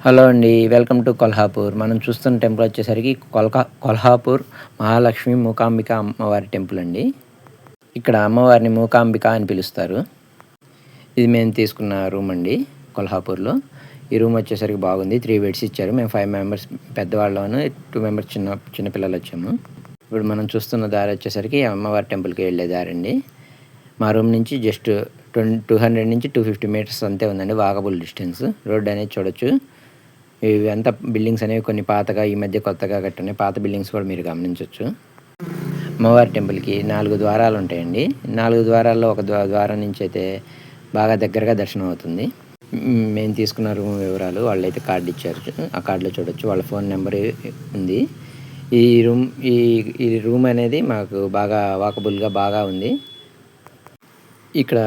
Hello అండి. Welcome to Kolhapur. మనం చూస్తున్న టెంపుల్ వచ్చేసరికి కొల్హాపూర్ మహాలక్ష్మి మూకాంబిక అమ్మవారి టెంపుల్ అండి. ఇక్కడ అమ్మవారిని మూకాంబిక అని పిలుస్తారు. ఇది మేము తీసుకున్న రూమ్ అండి కొల్హాపూర్‌లో. ఈ రూమ్ వచ్చేసరికి బాగుంది. 3 బెడ్స్ ఇచ్చారు. మేము 5 మెంబర్స్ పెద్దవాళ్ళను, 2 మెంబర్స్ చిన్న పిల్లలొచ్చాము. ఇప్పుడు మనం చూస్తున్న దారి వచ్చేసరికి అమ్మవారి టెంపుల్‌కి వెళ్ళే దారండి. మా రూమ్ నుంచి జస్ట్ 200 నుంచి 250 మీటర్స్ అంతే ఉందండి, వాకబుల్ డిస్టెన్స్. రోడ్ అనేది చూడొచ్చు. ఇవంతా బిల్డింగ్స్ అనేవి కొన్ని పాతగా, ఈ మధ్య కొత్తగా కట్టున్నాయి. పాత బిల్డింగ్స్ కూడా మీరు గమనించొచ్చు. అమ్మవారి టెంపుల్‌కి 4 ద్వారాలు ఉంటాయండి. 4 ద్వారాల్లో ఒక ద్వారం నుంచి అయితే బాగా దగ్గరగా దర్శనం అవుతుంది. మేము తీసుకున్న రూమ్ వివరాలు వాళ్ళైతే కార్డ్ ఇచ్చారు. ఆ కార్డ్‌లో చూడొచ్చు. వాళ్ళ ఫోన్ నెంబర్ ఉంది. ఈ రూమ్ ఈ ఈ రూమ్ అనేది మాకు బాగా వాకబుల్‌గా బాగా ఉంది. ఇక్కడ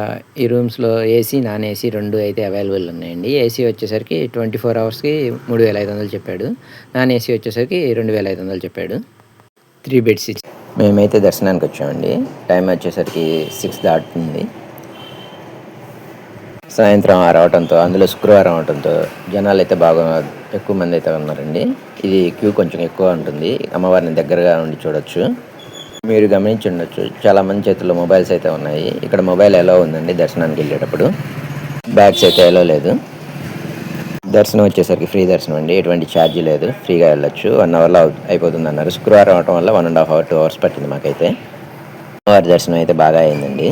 ఈ రూమ్స్‌లో ఏసీ, నాన్ ఏసీ 2 అయితే అవైలబుల్ ఉన్నాయండి. ఏసీ వచ్చేసరికి 24 అవర్స్‌కి 3500 చెప్పాడు. నాన్ ఏసీ వచ్చేసరికి 2500 చెప్పాడు. 3 బెడ్స్ మేమైతే దర్శనానికి వచ్చామండి. టైం వచ్చేసరికి 6 దాటుతుంది. సాయంత్రం 6 అవటంతో, అందులో శుక్రవారం అవటంతో జనాలైతే బాగా ఎక్కువ మంది అయితే ఉన్నారండి. ఇది క్యూ కొంచెం ఎక్కువ ఉంటుంది. అమ్మవారిని దగ్గరగా ఉండి చూడొచ్చు. మీరు గమనించి ఉండొచ్చు, చాలామంది చేతుల్లో మొబైల్స్ అయితే ఉన్నాయి. ఇక్కడ మొబైల్ ఎలో ఉందండి దర్శనానికి వెళ్ళేటప్పుడు. బ్యాగ్స్ అయితే ఎలో లేదు. దర్శనం వచ్చేసరికి ఫ్రీ దర్శనం అండి, ఎటువంటి ఛార్జీ లేదు, ఫ్రీగా వెళ్ళొచ్చు. 1 అవర్లో అయిపోతుంది అన్నారు. శుక్రవారం అవటం వల్ల 1.5 అవర్ 2 అవర్స్ పట్టింది మాకైతే. వారి దర్శనం అయితే బాగా అయిందండి.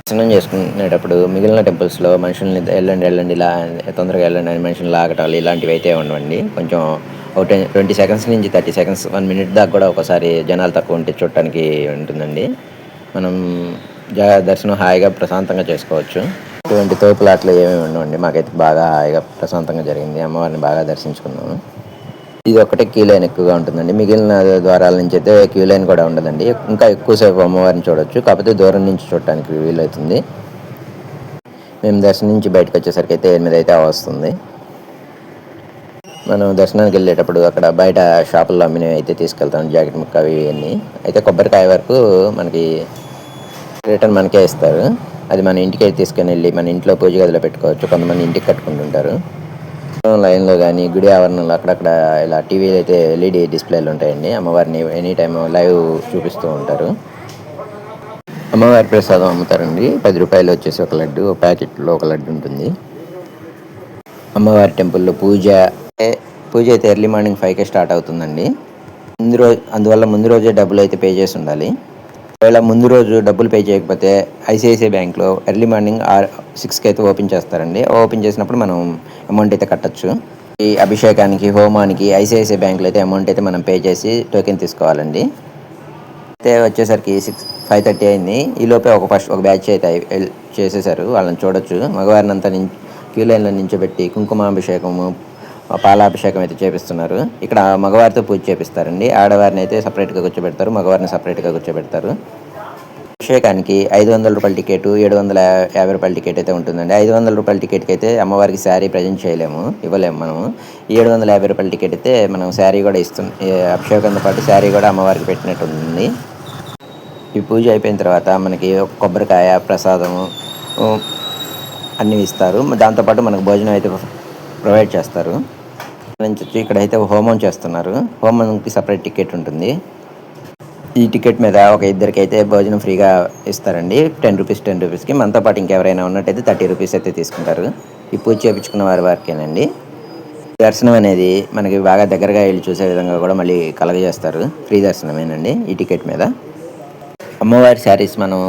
దర్శనం చేసుకునేటప్పుడు మిగిలిన టెంపుల్స్లో మనుషుల్ని వెళ్ళండి ఇలా తొందరగా వెళ్ళండి అని మనుషులు లాగటాలు ఇలాంటివి అయితే ఉండవండి. కొంచెం ఒక 20 సెకండ్స్ నుంచి 30 సెకండ్స్ 1 మినిట్ దాకా కూడా ఒకసారి జనాలు తక్కువ ఉంటే చూడటానికి ఉంటుందండి. మనం దర్శనం హాయిగా ప్రశాంతంగా చేసుకోవచ్చు. ఇటువంటి తోపులాట్లు ఏమేమి ఉండవండి. మాకైతే బాగా హాయిగా ప్రశాంతంగా జరిగింది. అమ్మవారిని బాగా దర్శించుకున్నాము. ఇది ఒకటే క్యూ లైన్ ఎక్కువగా ఉంటుందండి. మిగిలిన ద్వారాల నుంచి అయితే క్యూ లైన్ కూడా ఉండదండి. ఇంకా ఎక్కువసేపు అమ్మవారిని చూడొచ్చు. కాకపోతే దూరం నుంచి చూడటానికి వీలవుతుంది. మేము దర్శనం నుంచి బయటకు వచ్చేసరికి అయితే 8 అయితే వస్తుంది. మనం దర్శనానికి వెళ్ళేటప్పుడు అక్కడ బయట షాపుల్లో అమ్మినవి అయితే తీసుకెళ్తాం. జాకెట్ ముక్క అవి అన్నీ. అయితే కొబ్బరికాయ వరకు మనకి రిటర్న్ మనకే ఇస్తారు. అది మన ఇంటికి తీసుకుని వెళ్ళి మన ఇంట్లో పూజ గదిలో పెట్టుకోవచ్చు. కొంతమంది ఇంటికి కట్టుకుంటుంటారు. లైన్లో కానీ గుడి ఆవరణలో అక్కడక్కడ ఇలా టీవీలు అయితే ఎల్ఈడి డిస్ప్లేలు ఉంటాయండి. అమ్మవారిని ఎనీ టైం లైవ్ చూపిస్తూ ఉంటారు. అమ్మవారి ప్రసాదం అమ్ముతారండి. 10 రూపాయలు వచ్చేసి ఒక లడ్డు, ఒక ప్యాకెట్లో ఒక లడ్డు ఉంటుంది. అమ్మవారి టెంపుల్లో పూజ అయితే ఎర్లీ మార్నింగ్ 5కే స్టార్ట్ అవుతుందండి. అందువల్ల ముందు రోజే డబ్బులు అయితే పే చేసి ఉండాలి. ఒకవేళ ముందు రోజు డబ్బులు పే చేయకపోతే ఐసిఐసిఐ బ్యాంక్లో ఎర్లీ మార్నింగ్ 6కి అయితే ఓపెన్ చేస్తారండి. ఓపెన్ చేసినప్పుడు మనం అమౌంట్ అయితే కట్టచ్చు. ఈ అభిషేకానికి, హోమానికి ఐసిఐసిఐ బ్యాంక్లో అయితే అమౌంట్ అయితే మనం పే చేసి టోకెన్ తీసుకోవాలండి. అయితే వచ్చేసరికి 5:30 అయింది. ఈలోపే ఒక బ్యాచ్ అయితే చేసేసారు. వాళ్ళని చూడొచ్చు. మగవారిని అంతా క్యూ లైన్లో నించోబెట్టి కుంకుమాభిషేకము, పాలాభిషేకం అయితే చేపిస్తున్నారు. ఇక్కడ మగవారితో పూజ చేపిస్తారండి. ఆడవారిని అయితే సపరేట్గా కూర్చోబెడతారు, మగవారిని సపరేట్గా కూర్చోబెడతారు. అభిషేకానికి 500 రూపాయల టికెట్, 750 రూపాయల టికెట్ అయితే ఉంటుందండి. 500 రూపాయల టికెట్కి అయితే అమ్మవారికి శారీ ప్రజెంట్ ఇవ్వలేము మనము. 750 రూపాయల టికెట్ అయితే మనం శారీ కూడా అభిషేకంతో పాటు శారీ కూడా అమ్మవారికి పెట్టినట్టు ఉంది. ఈ పూజ అయిపోయిన తర్వాత మనకి కొబ్బరికాయ, ప్రసాదము అన్నీ ఇస్తారు. దాంతోపాటు మనకు భోజనం అయితే ప్రొవైడ్ చేస్తారు. ఇక్కడైతే హోమం చేస్తున్నారు. హోమంకి సపరేట్ టికెట్ ఉంటుంది. ఈ టికెట్ మీద ఒక ఇద్దరికి అయితే భోజనం ఫ్రీగా ఇస్తారండి. 10 రూపీస్కి. మనతో పాటు ఇంకెవరైనా ఉన్నట్టయితే 30 రూపీస్ అయితే తీసుకుంటారు. ఈ పూజ చేయించుకున్న వారికేనండి. దర్శనం అనేది మనకి బాగా దగ్గరగా వెళ్ళి చూసే విధంగా కూడా మళ్ళీ కలగజేస్తారు. ఫ్రీ దర్శనమేనండి ఈ టికెట్ మీద. అమ్మవారి శారీస్ మనం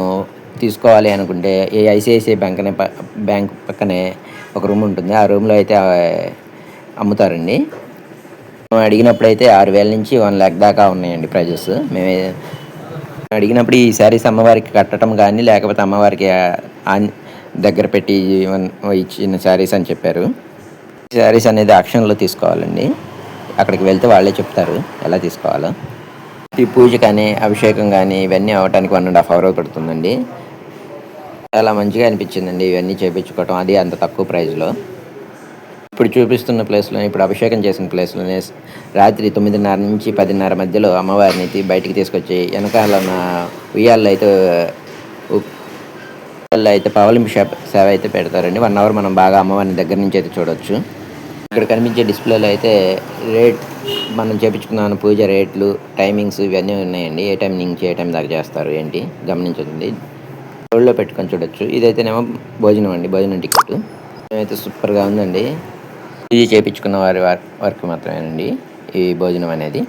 తీసుకోవాలి అనుకుంటే ఈ ఐసిఐసిఐ బ్యాంక్ పక్కనే ఒక రూమ్ ఉంటుంది. ఆ రూమ్లో అయితే అమ్ముతారండి. మేము అడిగినప్పుడైతే 6,000 నుంచి 1,00,000 దాకా ఉన్నాయండి ప్రైజెస్. మేము అడిగినప్పుడు ఈ శారీస్ అమ్మవారికి కట్టడం కానీ, లేకపోతే అమ్మవారికి దగ్గర పెట్టి ఇచ్చిన శారీస్ అని చెప్పారు. శారీస్ అనేది ఆక్షన్లో తీసుకోవాలండి. అక్కడికి వెళ్తే వాళ్ళే చెప్తారు ఎలా తీసుకోవాలో. ఈ పూజ కానీ, అభిషేకం కానీ ఇవన్నీ అవ్వటానికి 1.5 అవర్ పడుతుందండి. చాలా మంచిగా అనిపించిందండి ఇవన్నీ చేయించుకోవటం, అది అంత తక్కువ ప్రైస్లో. ఇప్పుడు చూపిస్తున్న ప్లేస్లో, ఇప్పుడు అభిషేకం చేసిన ప్లేస్లోనే రాత్రి 9:30 నుంచి 10:30 మధ్యలో అమ్మవారిని బయటికి తీసుకొచ్చి వెనకాల ఉన్న ఉయ్యాల్లో అయితే పవలింపు సేవ అయితే పెడతారండి. 1 అవర్ మనం బాగా అమ్మవారిని దగ్గర నుంచి అయితే చూడవచ్చు. ఇక్కడ కనిపించే డిస్ప్లేలో అయితే రేట్ మనం చేపించుకున్న పూజ రేట్లు, టైమింగ్స్ ఇవన్నీ ఉన్నాయండి. ఏ టైం నుంచి ఏ టైం దాకా చేస్తారు ఏంటి గమనించండి. రోడ్లో పెట్టుకొని చూడొచ్చు. ఇదైతేనేమో భోజనం అండి, భోజనం టికెట్ అయితే సూపర్గా ఉందండి. పూజ చేయించుకున్న వారి వర్క్ మాత్రమేనండి ఈ భోజనం అనేది.